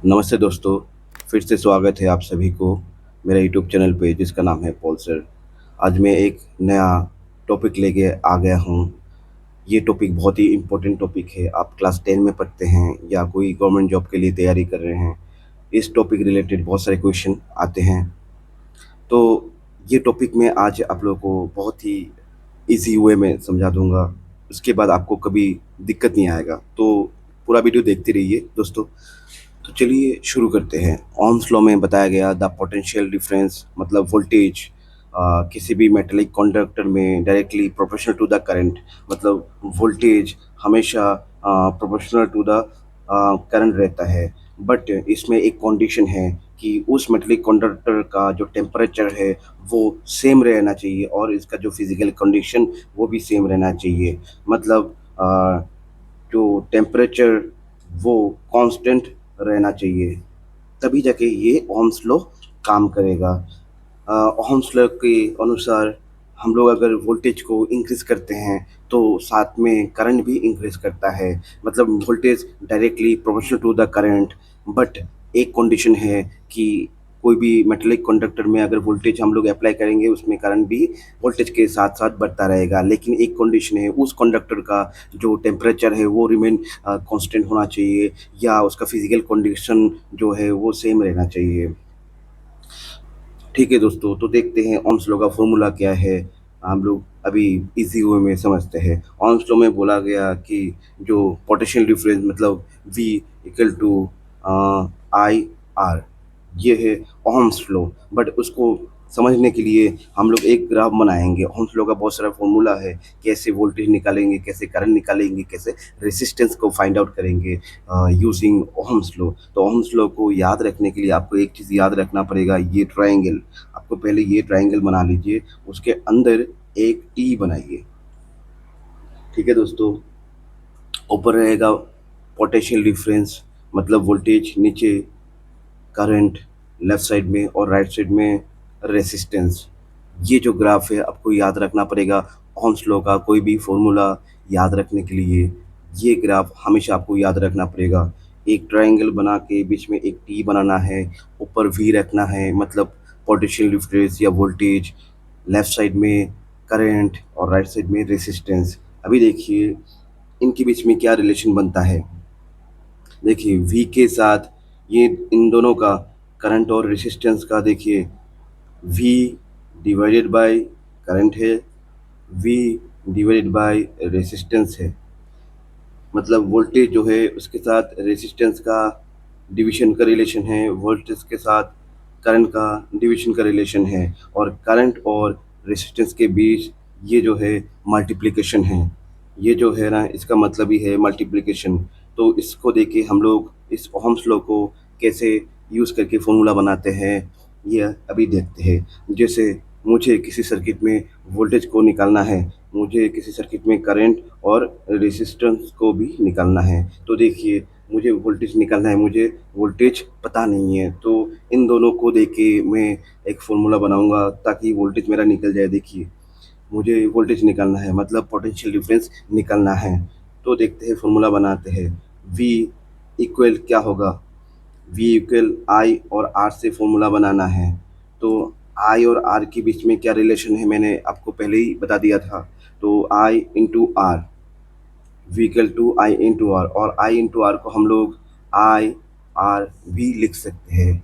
नमस्ते दोस्तों, फिर से स्वागत है आप सभी को मेरे यूट्यूब चैनल पे जिसका नाम है पॉल सर। आज मैं एक नया टॉपिक लेके आ गया हूँ। ये टॉपिक बहुत ही इम्पोर्टेंट टॉपिक है। आप क्लास 10 में पढ़ते हैं या कोई गवर्नमेंट जॉब के लिए तैयारी कर रहे हैं, इस टॉपिक रिलेटेड बहुत सारे क्वेश्चन आते हैं। तो ये टॉपिक मैं आज आप लोगों को बहुत ही ईज़ी वे में समझा दूँगा। उसके बाद आपको कभी दिक्कत नहीं आएगा। तो पूरा वीडियो देखते रहिए दोस्तों। तो चलिए शुरू करते हैं। ओह्म्स लॉ में बताया गया द पोटेंशियल डिफरेंस मतलब वोल्टेज किसी भी मेटेलिक कंडक्टर में directly proportional to the current, मतलब वोल्टेज हमेशा प्रोपोर्शनल टू द करंट रहता है। बट इसमें एक कंडीशन है कि उस मेटेलिक कंडक्टर का जो टेम्परेचर है वो सेम रहना चाहिए और इसका जो फिजिकल कंडीशन वो भी सेम रहना चाहिए। मतलब जो टेम्परेचर वो कांस्टेंट रहना चाहिए, तभी जाके ये ओह्म्स लॉ काम करेगा। ओह्म्स लॉ के अनुसार हम लोग अगर वोल्टेज को इंक्रीज़ करते हैं तो साथ में करंट भी इंक्रीज़ करता है। मतलब voltage directly proportional to the current. But एक कंडीशन है कि कोई भी मेटेलिक कंडक्टर में अगर वोल्टेज हम लोग अप्लाई करेंगे उसमें करंट भी वोल्टेज के साथ-साथ बढ़ता रहेगा। लेकिन एक कंडीशन है, उस कंडक्टर का जो टेम्परेचर है वो रिमेन कांस्टेंट होना चाहिए या उसका फिजिकल कंडीशन जो है वो सेम रहना चाहिए। ठीक है दोस्तों, तो देखते हैं ओह्म्स लॉ का फॉर्मूला क्या है। हम लोग अभी इजी वे में समझते हैं। ओह्म्स लॉ में बोला गया कि जो पोटेंशियल डिफरेंस मतलब V equal to I R, ये है ओह्म्स लॉ। बट उसको समझने के लिए हम लोग एक ग्राफ बनाएंगे। ओह्म्स लॉ का बहुत सारा फॉर्मूला है, कैसे वोल्टेज निकालेंगे, कैसे करंट निकालेंगे, कैसे रेसिस्टेंस को फाइंड आउट करेंगे यूजिंग ओह्म्स लॉ। तो ओह्म्स लॉ को याद रखने के लिए आपको एक चीज़ याद रखना पड़ेगा, ये ट्रायंगल। आपको पहले ये ट्रायंगल बना लीजिए, उसके अंदर एक टी बनाइए। ठीक है दोस्तों, ऊपर रहेगा पोटेंशियल डिफरेंस मतलब वोल्टेज, नीचे करंट लेफ्ट साइड में और राइट साइड में रेसिस्टेंस। ये जो ग्राफ है आपको याद रखना पड़ेगा। ओह्म्स लॉ का कोई भी फॉर्मूला याद रखने के लिए ये ग्राफ हमेशा आपको याद रखना पड़ेगा। एक ट्रायंगल बना के बीच में एक टी बनाना है, ऊपर वी रखना है मतलब पोटेंशियल डिफरेंस या वोल्टेज, लेफ्ट साइड में करंट और राइट साइड में रेसिस्टेंस। अभी देखिए इनके बीच में क्या रिलेशन बनता है। देखिए वी के साथ ये इन दोनों का करंट और रेसिस्टेंस का देखिए वी डिवाइडेड बाय करंट है, वी डिवाइडेड बाय रेसिस्टेंस है। मतलब वोल्टेज जो है उसके साथ रेसिस्टेंस का डिवीजन का रिलेशन है, वोल्टेज के साथ करंट का डिवीजन का रिलेशन है, और करंट और रेसिस्टेंस के बीच ये जो है मल्टीप्लिकेशन है। ये जो है ना इसका मतलब ही है मल्टीप्लिकेशन। तो इसको देख के हम लोग इस ओह्म्स लॉ को कैसे यूज़ करके फॉर्मूला बनाते हैं ये अभी देखते हैं। जैसे मुझे किसी सर्किट में वोल्टेज को निकालना है, मुझे किसी सर्किट में करंट और रेसिस्टेंस को भी निकालना है। तो देखिए मुझे वोल्टेज निकालना है, मुझे वोल्टेज पता नहीं है, तो इन दोनों को देख के मैं एक फ़ॉर्मूला बनाऊँगा ताकि वोल्टेज मेरा निकल जाए। देखिए मुझे वोल्टेज निकालना है मतलब पोटेंशियल डिफरेंस निकालना है। तो देखते हैं फ़ॉर्मूला बनाते हैं। V इक्वल क्या होगा, V इक्वल आई और आर से फॉर्मूला बनाना है। तो आई और आर के बीच में क्या रिलेशन है मैंने आपको पहले ही बता दिया था। तो I into R, V equal to I into R, और आई इंटू आर को हम लोग आई आर भी लिख सकते हैं।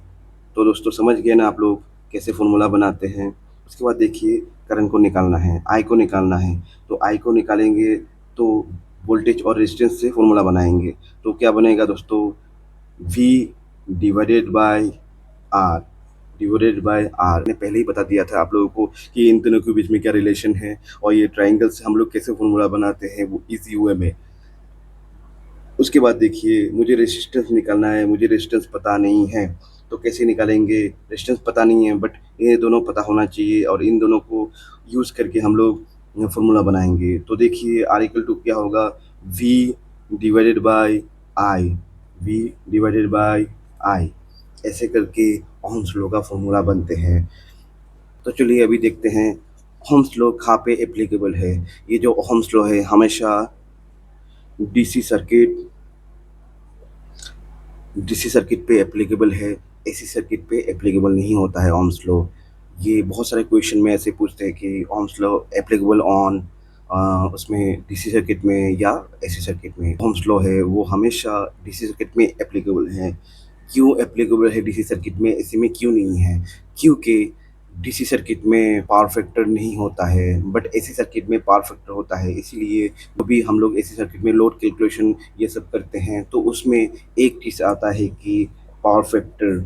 तो दोस्तों समझ गए ना आप लोग कैसे फॉर्मूला बनाते हैं। उसके बाद देखिए करंट को निकालना है, आई को निकालना है। तो आई को निकालेंगे तो वोल्टेज और रेजिस्टेंस से फॉर्मूला बनाएंगे। तो क्या बनेगा दोस्तों, V divided by R, divided by R. मैंने पहले ही बता दिया था आप लोगों को कि इन दोनों के बीच में क्या रिलेशन है और ये ट्रायंगल से हम लोग कैसे फॉर्मूला बनाते हैं वो इजी वे में। उसके बाद देखिए मुझे रेजिस्टेंस निकालना है, मुझे रेजिस्टेंस पता नहीं है। तो कैसे निकालेंगे, रेजिस्टेंस पता नहीं है बट ये दोनों पता होना चाहिए और इन दोनों को यूज़ करके हम लोग फॉर्मूला बनाएंगे। तो देखिए आर इक्वल टू क्या होगा, V divided by I, V divided by I. ऐसे करके ओह्म्स लॉ का फॉर्मूला बनते हैं। तो चलिए अभी देखते हैं ओह्म्स लॉ कहाँ पे एप्लीकेबल है। ये जो ओह्म्स लॉ है हमेशा डीसी सर्किट डीसी सर्किट पे एप्लीकेबल है, एसी सर्किट पे एप्लीकेबल नहीं होता है ओम्स लॉ। ये बहुत सारे क्वेश्चन में ऐसे पूछते हैं कि ओम्स लॉ एप्लीकेबल ऑन उसमें डीसी सर्किट में या एसी सर्किट में। ओम्स लॉ है वो हमेशा डीसी सर्किट में एप्लीकेबल है। क्यों एप्लीकेबल है डीसी सर्किट में, एसी में क्यों नहीं है? क्योंकि डीसी सर्किट में पावर फैक्टर नहीं होता है बट एसी सर्किट में पावर फैक्टर होता है। इसीलिए अभी हम लोग एसी सर्किट में लोड कैलकुलेशन ये सब करते हैं तो उसमें एक चीज़ आता है कि पावर फैक्टर।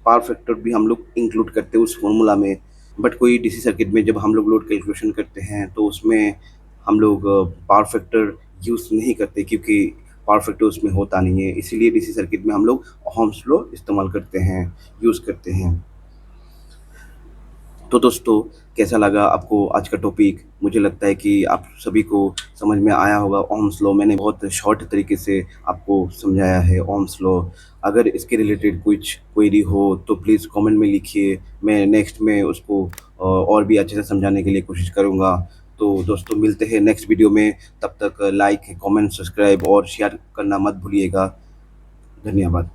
पावर फैक्टर भी हम लोग इंक्लूड करते हैं उस फॉर्मूला में। बट कोई डीसी सर्किट में जब हम लोग लोड कैलकुलेशन करते हैं तो उसमें हम लोग पावर फैक्टर यूज़ नहीं करते क्योंकि पावर फैक्टर उसमें होता नहीं है। इसीलिए डीसी सर्किट में हम लोग ओहम्स लॉ इस्तेमाल करते हैं, यूज़ करते हैं। तो दोस्तों, कैसा लगा आपको आज का टॉपिक? मुझे लगता है कि आप सभी को समझ में आया होगा ओम्स लॉ। मैंने बहुत शॉर्ट तरीके से आपको समझाया है ओम्स लॉ। अगर इसके रिलेटेड कुछ क्वेरी हो तो प्लीज़ कमेंट में लिखिए। मैं नेक्स्ट में उसको और भी अच्छे से समझाने के लिए कोशिश करूँगा। तो दोस्तों, मिलते हैं नेक्स्ट वीडियो में। तब तक लाइक, कमेंट, सब्सक्राइब और शेयर करना मत भूलिएगा। धन्यवाद।